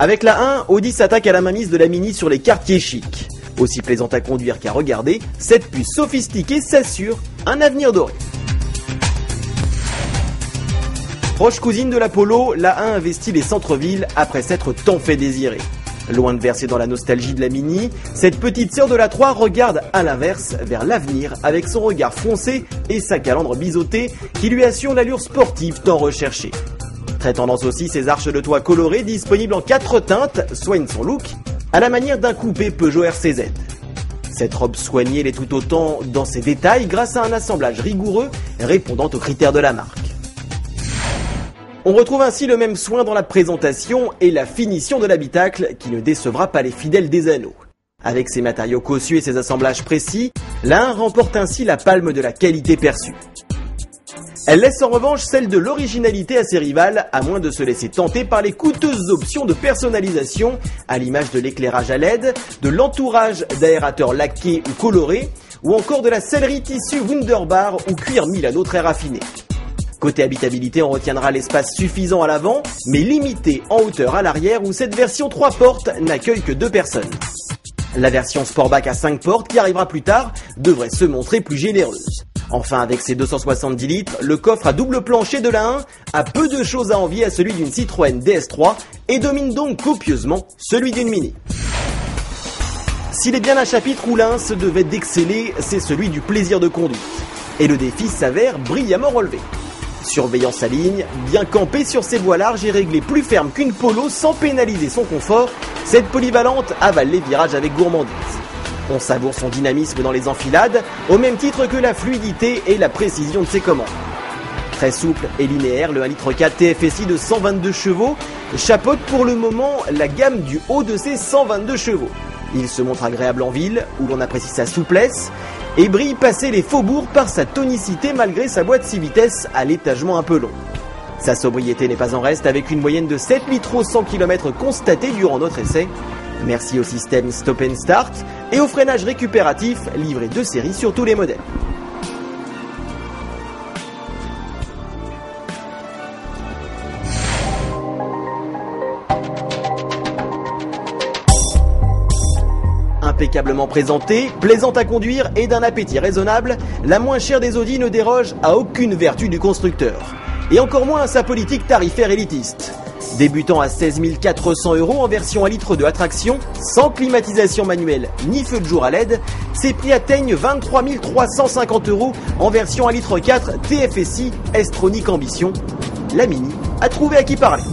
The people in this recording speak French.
Avec la 1, Audi s'attaque à la mainmise de la Mini sur les quartiers chics. Aussi plaisante à conduire qu'à regarder, cette puce sophistiquée s'assure un avenir doré. Proche cousine de la Polo, la 1 investit les centres-villes après s'être tant fait désirer. Loin de verser dans la nostalgie de la Mini, cette petite sœur de la 3 regarde à l'inverse vers l'avenir avec son regard foncé et sa calandre biseautée qui lui assure l'allure sportive tant recherchée. Très tendance aussi ses arches de toit colorées disponibles en 4 teintes soignent son look à la manière d'un coupé Peugeot RCZ. Cette robe soignée l'est tout autant dans ses détails grâce à un assemblage rigoureux répondant aux critères de la marque. On retrouve ainsi le même soin dans la présentation et la finition de l'habitacle qui ne décevra pas les fidèles des anneaux. Avec ses matériaux cossus et ses assemblages précis, la 1 remporte ainsi la palme de la qualité perçue. Elle laisse en revanche celle de l'originalité à ses rivales, à moins de se laisser tenter par les coûteuses options de personnalisation, à l'image de l'éclairage à LED, de l'entourage d'aérateurs laqués ou colorés, ou encore de la sellerie tissu Wunderbar ou cuir Milano très raffiné. Côté habitabilité, on retiendra l'espace suffisant à l'avant, mais limité en hauteur à l'arrière où cette version 3 portes n'accueille que 2 personnes. La version Sportback à 5 portes, qui arrivera plus tard, devrait se montrer plus généreuse. Enfin, avec ses 270 litres, le coffre à double plancher de la 1 a peu de choses à envier à celui d'une Citroën DS3 et domine donc copieusement celui d'une Mini. S'il est bien un chapitre où la 1 se devait d'exceller, c'est celui du plaisir de conduite. Et le défi s'avère brillamment relevé. Surveillant sa ligne, bien campée sur ses voies larges et réglée plus ferme qu'une Polo sans pénaliser son confort, cette polyvalente avale les virages avec gourmandise. On savoure son dynamisme dans les enfilades, au même titre que la fluidité et la précision de ses commandes. Très souple et linéaire, le 1,4 litre TFSI de 122 chevaux chapeaute pour le moment la gamme du haut de ses 122 chevaux. Il se montre agréable en ville, où l'on apprécie sa souplesse, et brille passé les faubourgs par sa tonicité malgré sa boîte 6 vitesses à l'étagement un peu long. Sa sobriété n'est pas en reste avec une moyenne de 7 litres au 100 km constatée durant notre essai. Merci au système Stop and Start et au freinage récupératif livré de série sur tous les modèles. Impeccablement présentée, plaisante à conduire et d'un appétit raisonnable, la moins chère des Audi ne déroge à aucune vertu du constructeur. Et encore moins à sa politique tarifaire élitiste. Débutant à 16 400 € en version 1 litre de attraction, sans climatisation manuelle ni feu de jour à LED, ses prix atteignent 23 350 € en version 1 litre 4 TFSI S-Tronic Ambition. La Mini a trouvé à qui parler.